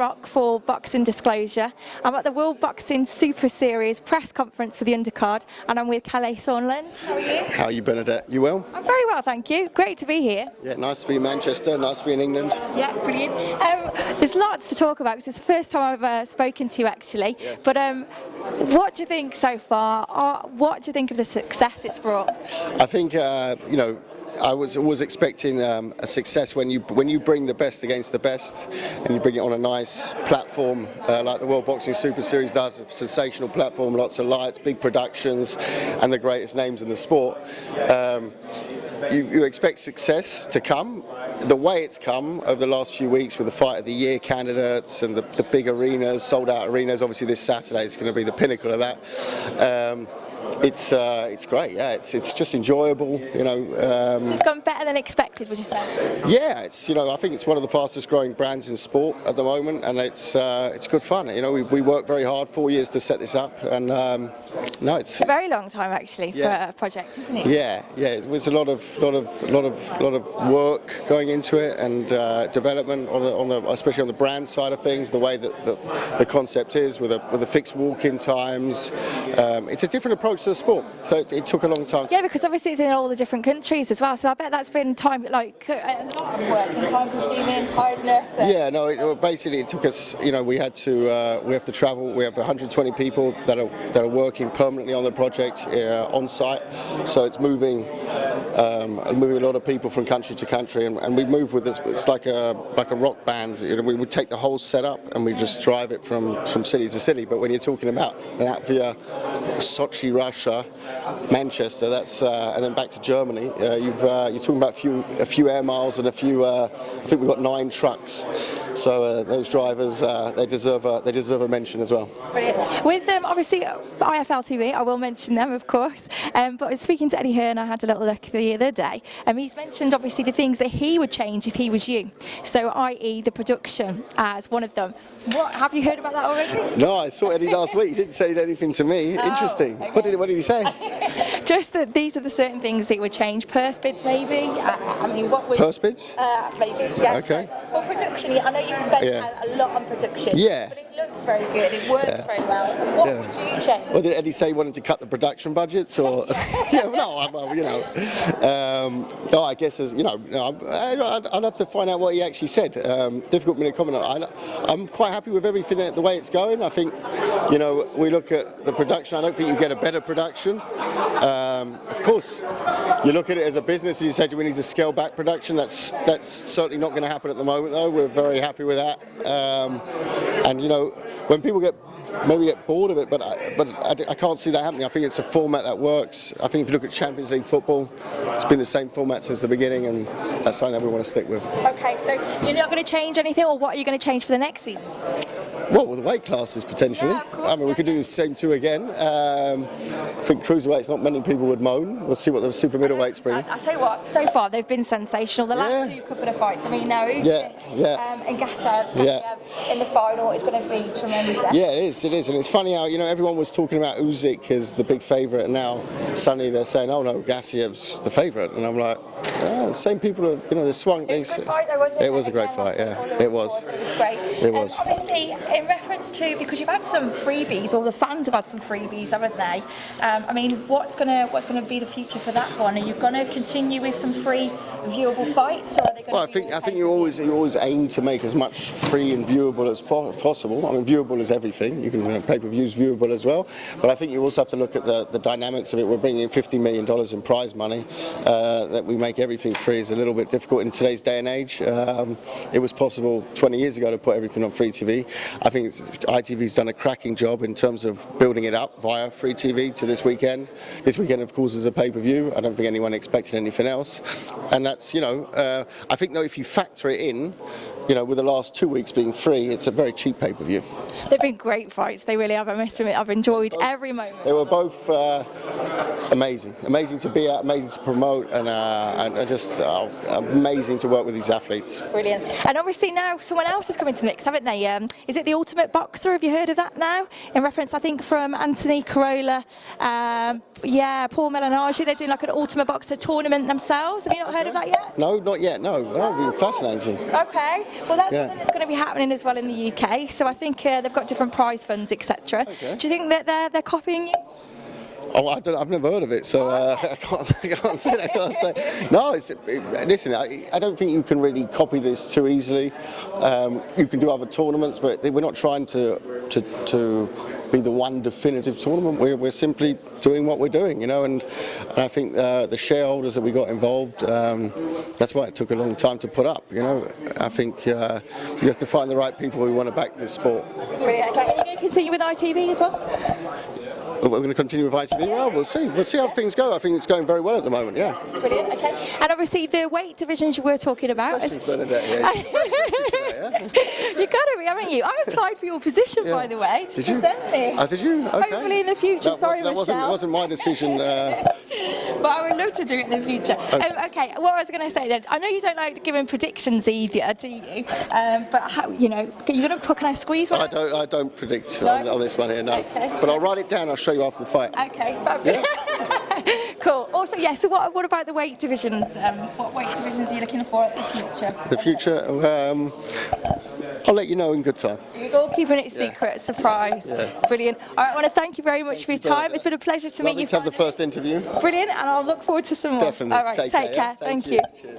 Rock for Boxing Disclosure. I'm at the World Boxing Super Series press conference for the undercard, and I'm with KALLE SAUERLAND. How are you? How are you, Bernadette? You well? I'm very well, thank you. Great to be here. Yeah, nice to be in Manchester, nice to be in England. Yeah, brilliant. There's lots to talk about because it's the first time I've spoken to you actually. Yeah. But what do you think so far? What do you think of the success it's brought? I think, you know, I was always expecting a success when you bring the best against the best, and you bring it on a nice platform like the World Boxing Super Series does, a sensational platform, lots of lights, big productions, and the greatest names in the sport. You expect success to come. The way it's come over the last few weeks with the Fight of the Year candidates and the big arenas, sold out arenas, obviously this Saturday is going to be the pinnacle of that. It's great, yeah. It's just enjoyable, you know. So it's gone better than expected, would you say? Yeah, you know, I think it's one of the fastest growing brands in sport at the moment, and it's good fun. You know, we worked very hard, 4 years to set this up, and no, it's a very long time actually for a project, isn't it? Yeah, yeah. It was a lot of work going into it, and development especially on the brand side of things. The way that the concept is with the fixed walk-in times. It's a different approach to the sport, so it took a long time. Yeah, because obviously it's in all the different countries as well, so I bet that's been time, like a lot of work and time consuming, tiredness. Yeah, no, basically it took us, you know, we have to travel. We have 120 people that are working permanently on the project on site, so it's moving a lot of people from country to country, and we move with this. It's like a rock band. You know, we would take the whole setup and we just drive it from city to city. But when you're talking about Latvia, Sochi, Russia, Manchester, that's and then back to Germany. You're talking about a few air miles and a few. I think we've got 9 trucks. So those drivers, they deserve a mention as well. Brilliant. With obviously IFL TV, I will mention them of course. But I was speaking to Eddie Hearn. I had a little look the other day. He's mentioned obviously the things that he would change if he was you. So, i.e., the production as one of them. What have you heard about that already? No, I saw Eddie last week. He didn't say anything to me. Oh, interesting. okay. What did he say? Just that these are the certain things that would change. Purse bids, maybe. I mean, what would purse bids? Maybe. Yeah. Okay. So, well, production. I know you spent a lot on production. Yeah. But it looks very good. It works very well. What would you change? Well, did Eddie say he wanted to cut the production budgets, or? Yeah, well, you know. No, I guess as you know, I'd have to find out what he actually said. Difficult for me to comment on. I'm quite happy with everything the way it's going. I think, you know, we look at the production. I don't think you get a better production. Of course, you look at it as a business and you say, do we need to scale back production? That's certainly not going to happen at the moment, though. We're very happy with that. And you know, when people maybe get bored of it, but I can't see that happening. I think it's a format that works. I think if you look at Champions League football, it's been the same format since the beginning, and that's something that we want to stick with. Okay, so you're not going to change anything, or what are you going to change for the next season? Well, with the weight classes potentially. Yeah, of course, I mean, we could do the same 2 again. I think cruiserweights, not many people would moan. We'll see what the super middleweights bring. I tell you what, so far they've been sensational. The last 2 couple of fights, I mean, now Usyk and Gassev in the final is going to be tremendous. Yeah, it is, and it's funny how, you know, everyone was talking about Usyk as the big favourite, and now suddenly they're saying, oh no, Gassev's the favourite, and I'm like, the same people are, you know, they swung. It was a good fight though, wasn't it? It was a great fight, yeah. It was. It was great. It was. Obviously, in reference to, because you've had some freebies, or the fans have had some freebies, haven't they? I mean, what's gonna be the future for that one? Are you gonna continue with some free viewable fights, or are they going to I think you always aim to make as much free and viewable as possible. I mean, viewable is everything. You can pay-per-views viewable as well, but I think you also have to look at the dynamics of it. We're bringing in $50 million in prize money. That we make everything free is a little bit difficult in today's day and age. It was possible 20 years ago to put everything on free TV. I think ITV's done a cracking job in terms of building it up via free TV to this weekend. This weekend, of course, is a pay-per-view. I don't think anyone expected anything else, and that's, you know, I think though if you factor it in, you know, with the last 2 weeks being free, it's a very cheap pay-per-view. They've been great fights. They really have. I must admit, I've enjoyed every moment. They were both amazing to be at, amazing to promote, and just amazing to work with these athletes. Brilliant. And obviously now someone else has come into the mix, haven't they? Is it the Ultimate Boxer? Have you heard of that now? In reference, I think, from Anthony Corolla, Paul Melanage. They're doing like an Ultimate Boxer tournament themselves. Have you not heard of that yet? No, not yet. No, that would be fascinating. Okay. Well, that's something that's going to be happening as well in the UK. So I think they've got different prize funds, etc. Okay. Do you think that they're copying you? Oh, I've never heard of it, so I can't say that. I can't say. No, listen, I don't think you can really copy this too easily. You can do other tournaments, but we're not trying to be the one definitive tournament. We're simply doing what we're doing, you know, and I think the shareholders that we got involved, that's why it took a long time to put up, you know. I think you have to find the right people who want to back this sport. Brilliant. Okay, and you're going to continue with ITV as well? We're going to continue with ITV. Well, we'll see. We'll see how things go. I think it's going very well at the moment. Yeah. Brilliant. Okay. And obviously the weight divisions you were talking about. Questions, Bernadette, yeah. You got to be, haven't you? I applied for your position, by the way, to present this. Oh, did you? Okay. Hopefully in the future. Sorry, that Michelle. wasn't my decision. But I would love to do it in the future. Okay. What I was going to say then, I know you don't like giving predictions either, do you? But how, you know, can I squeeze one? I don't predict on this one here, no. Okay. But I'll write it down. I'll show you after the fight. Okay, fabulous. Yeah. Cool. Also, yeah, so what about the weight divisions? What weight divisions are you looking for in the future? The future, I'll let you know in good time. You're all keeping it secret, surprise. Yeah. Brilliant. All right, I want to thank you very much for your time. It's been a pleasure to meet you. Lovely to have the first interview. Brilliant, and I'll look forward to some more. Definitely. All right, take care. Thank you. Cheers.